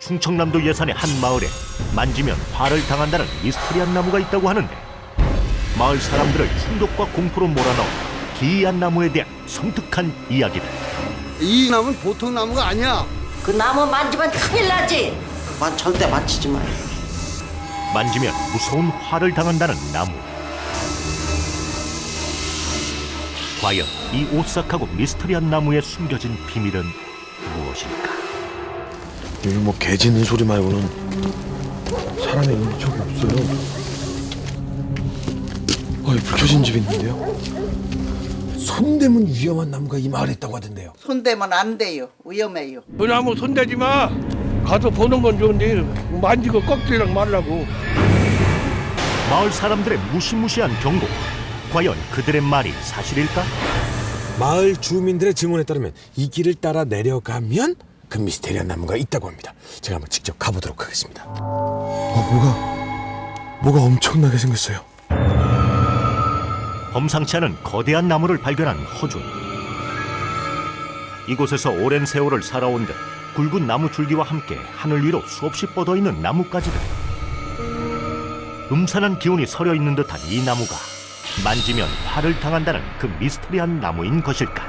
충청남도 예산의 한 마을에 만지면 화를 당한다는 미스터리한 나무가 있다고 하는데, 마을 사람들을 충격과 공포로 몰아넣은 기이한 나무에 대한 섬뜩한 이야기들. 이 나무는 보통 나무가 아니야. 그 나무 만지면 큰일 나지. 그만 절대 만지지 마요. 만지면 무서운 화를 당한다는 나무. 과연 이 오싹하고 미스터리한 나무에 숨겨진 비밀은 무엇일까? 여기 뭐 개 짖는 소리 말고는 사람의 인적이 없어요. 여기 불 켜진 집이 있는데요. 손대면 위험한 나무가 이 마을에 있다고 하던데요. 손대면 안 돼요. 위험해요. 그 나무 손대지 마. 가서 보는 건 좋은데 만지고 꺾지랑 말라고. 마을 사람들의 무시무시한 경고. 과연 그들의 말이 사실일까? 마을 주민들의 증언에 따르면 이 길을 따라 내려가면 그 미스테리한 나무가 있다고 합니다. 제가 한번 직접 가보도록 하겠습니다. 뭐가 엄청나게 생겼어요. 범상치 않은 거대한 나무를 발견한 허준. 이곳에서 오랜 세월을 살아온 듯 굵은 나무 줄기와 함께 하늘 위로 수없이 뻗어있는 나뭇가지들. 음산한 기운이 서려 있는 듯한 이 나무가 만지면 화를 당한다는 그 미스터리한 나무인 것일까?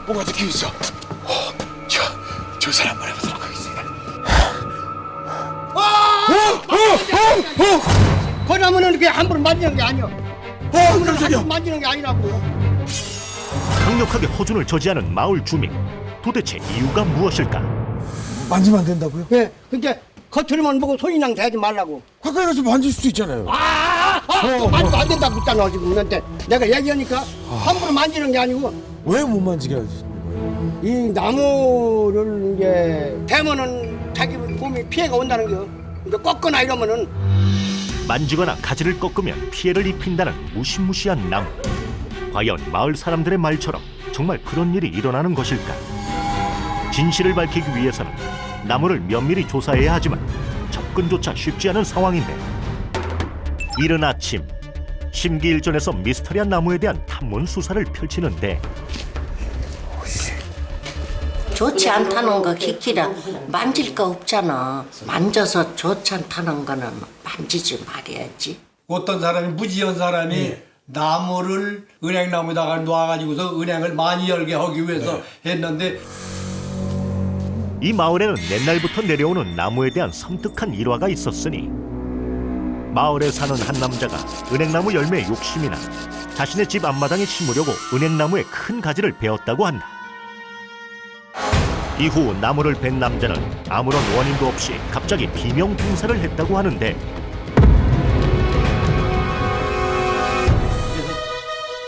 뭔가 느낌이 있어. 저 사람 한번 해보도록 하겠습니다. 그 나무는 이렇게 함부로 만지는 게 아니야. 깜짝이야. 만지는 게 아니라고. 강력하게 허준을 저지하는 마을 주민. 도대체 이유가 무엇일까? 만지면 안 된다고요? 예, 그러니까 겉으로만 보고 손이랑 대지 말라고. 가까이 가서 만질 수도 있잖아요. 만지면 안 된다고 했잖아 지금 너한테. 내가 얘기하니까 함부로 만지는 게 아니고 왜 못 만지게 하지? 이 나무를 이제 대면은 자기 몸에 피해가 온다는 거. 이제 꺾거나 이러면은 만지거나 가지를 꺾으면 피해를 입힌다는 무시무시한 나무. 과연 마을 사람들의 말처럼 정말 그런 일이 일어나는 것일까? 진실을 밝히기 위해서는 나무를 면밀히 조사해야 하지만 접근조차 쉽지 않은 상황인데, 이른 아침 심기일전에서 미스터리한 나무에 대한 탐문 수사를 펼치는데, 좋지 않다는 거 기키라 만질 거 없잖아. 만져서 좋지 않다는 거는 만지지 말아야지. 어떤 사람이 무지한 사람이 나무를 은행나무에다가 놓아가지고서 은행을 많이 열게 하기 위해서 했는데, 이 마을에는 옛날부터 내려오는 나무에 대한 섬뜩한 일화가 있었으니 마을에 사는 한 남자가 은행나무 열매에 욕심이 나 자신의 집 앞마당에 심으려고 은행나무의 큰 가지를 베었다고 한다. 이후 나무를 벤 남자는 아무런 원인도 없이 갑자기 비명등사를 했다고 하는데,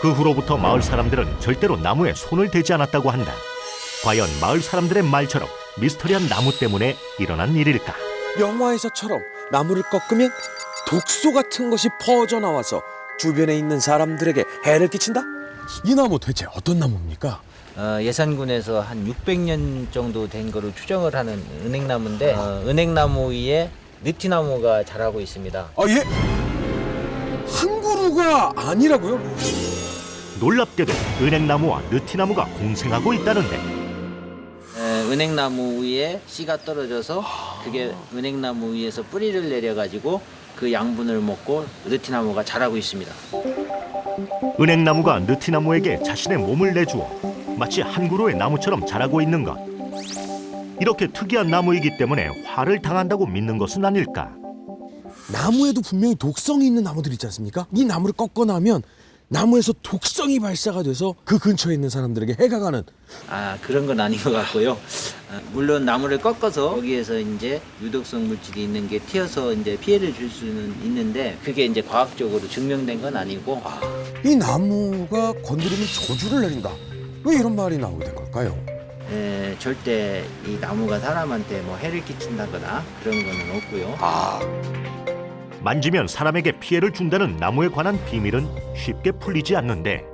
그 후로부터 마을 사람들은 절대로 나무에 손을 대지 않았다고 한다. 과연 마을 사람들의 말처럼 미스터리한 나무 때문에 일어난 일일까? 영화에서처럼 나무를 꺾으면 독소 같은 것이 퍼져나와서 주변에 있는 사람들에게 해를 끼친다? 이 나무 대체 어떤 나무입니까? 예산군에서 한 600년 정도 된 거로 추정을 하는 은행나무인데, 은행나무 위에 느티나무가 자라고 있습니다. 예? 한 그루가 아니라고요? 놀랍게도 은행나무와 느티나무가 공생하고 있다는데, 은행나무 위에 씨가 떨어져서 그게 은행나무 위에서 뿌리를 내려가지고 그 양분을 먹고 느티나무가 자라고 있습니다. 은행나무가 느티나무에게 자신의 몸을 내주어 마치 한 그루의 나무처럼 자라고 있는 것. 이렇게 특이한 나무이기 때문에 화를 당한다고 믿는 것은 아닐까? 나무에도 분명히 독성이 있는 나무들 있지 않습니까? 이 나무를 꺾고 나면 나무에서 독성이 발사가 돼서 그 근처에 있는 사람들에게 해가 가는. 그런 건 아닌 것 같고요. 물론 나무를 꺾어서 거기에서 이제 유독성 물질이 있는 게 튀어서 이제 피해를 줄 수는 있는데, 그게 이제 과학적으로 증명된 건 아니고. 이 나무가 건드리면 저주를 내린다. 왜 이런 말이 나오게 된 걸까요? 절대 이 나무가 사람한테 뭐 해를 끼친다거나 그런 거는 없고요. 만지면 사람에게 피해를 준다는 나무에 관한 비밀은 쉽게 풀리지 않는데,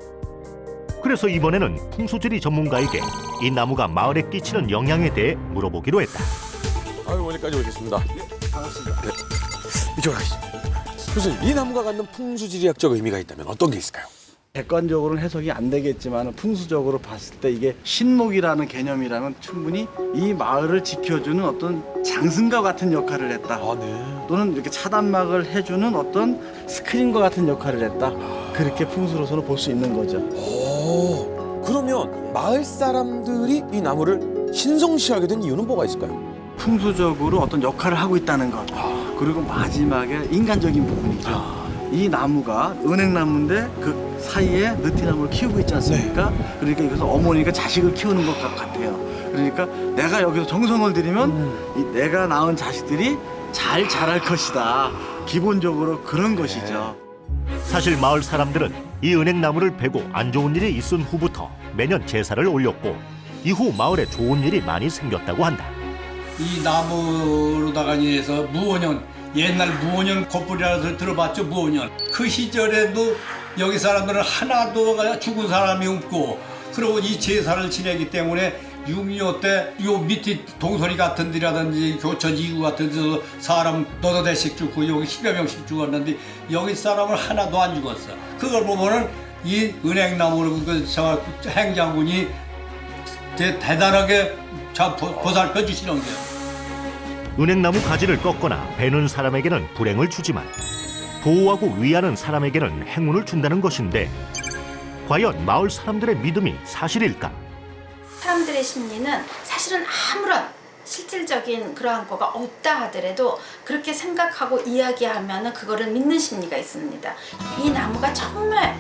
그래서 이번에는 풍수지리 전문가에게 이 나무가 마을에 끼치는 영향에 대해 물어보기로 했다. 오늘까지 오겠습니다. 반갑습니다. 이쪽으로 가시죠. 교수님, 이 나무가 갖는 풍수지리학적 의미가 있다면 어떤 게 있을까요? 객관적으로는 해석이 안 되겠지만 풍수적으로 봤을 때 이게 신목이라는 개념이랑은 충분히 이 마을을 지켜주는 어떤 장승과 같은 역할을 했다. 또는 이렇게 차단막을 해주는 어떤 스크린과 같은 역할을 했다. 그렇게 풍수로서는 볼 수 있는 거죠. 그러면 마을 사람들이 이 나무를 신성시하게 된 이유는 뭐가 있을까요? 풍수적으로 어떤 역할을 하고 있다는 것. 그리고 마지막에 인간적인 부분이죠. 이 나무가 은행나무인데 그 사이에 느티나무를 키우고 있지 않습니까? 그러니까 이것은 어머니가 자식을 키우는 것 같아요. 그러니까 내가 여기서 정성을 들이면 이 내가 낳은 자식들이 잘 자랄 것이다. 기본적으로 그런 것이죠. 사실 마을 사람들은 이 은행나무를 베고 안 좋은 일이 있은 후부터 매년 제사를 올렸고 이후 마을에 좋은 일이 많이 생겼다고 한다. 이 나무로다가 인해서 무오년, 옛날 무오년 겉불이라서 들어봤죠. 무오년. 그 시절에도 여기 사람들은 하나도 죽은 사람이 없고, 그리고 이 제사를 지내기 때문에 6.25 때 요 밑에 동소리 같은 데라든지 교천 지구 같은 데서 사람 너도 대씩 죽고 여기 10여 명씩 죽었는데 여기 사람은 하나도 안 죽었어. 그걸 보면은 이 은행나무로 그 행장군이 대단하게 잘 보살펴 주시는 거예요. 은행나무 가지를 꺾거나 베는 사람에게는 불행을 주지만 보호하고 위하는 사람에게는 행운을 준다는 것인데 과연 마을 사람들의 믿음이 사실일까? 사람들의 심리는 사실은 아무런 실질적인 그러한 거가 없다 하더라도 그렇게 생각하고 이야기하면 그거를 믿는 심리가 있습니다. 이 나무가 정말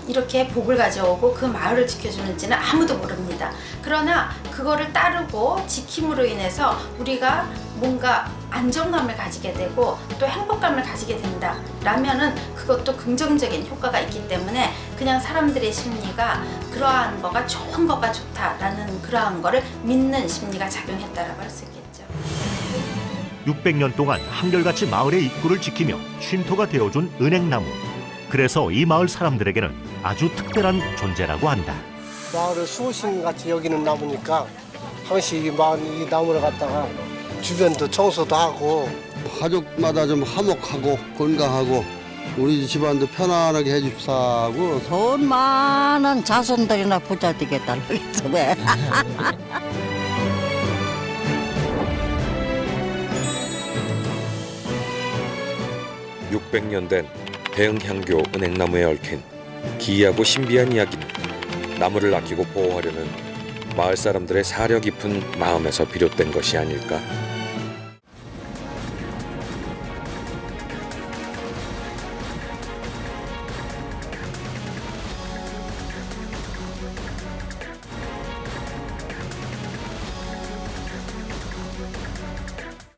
이렇게 복을 가져오고 그 마을을 지켜주는지는 아무도 모릅니다. 그러나 그거를 따르고 지킴으로 인해서 우리가 뭔가 안정감을 가지게 되고 또 행복감을 가지게 된다라면은 그것도 긍정적인 효과가 있기 때문에 그냥 사람들의 심리가 그러한 거가 좋은 거가 좋다라는 그러한 거를 믿는 심리가 작용했다라고 할 수 있겠죠. 600년 동안 한결같이 마을의 입구를 지키며 쉼터가 되어준 은행나무. 그래서 이 마을 사람들에게는 아주 특별한 존재라고 한다. 마을을 수호신같이 여기는 나무니까 한 번씩 이 마을 이 나무를 갖다가 주변도 청소도 하고 가족마다 좀 화목하고 건강하고 우리 집안도 편안하게 해줍사고 돈 많은 자손들이나 부자 되겠다는 거겠어. 왜? 600년 된 대흥향교 은행나무에 얽힌 기이하고 신비한 이야기는 나무를 아끼고 보호하려는 마을 사람들의 사려 깊은 마음에서 비롯된 것이 아닐까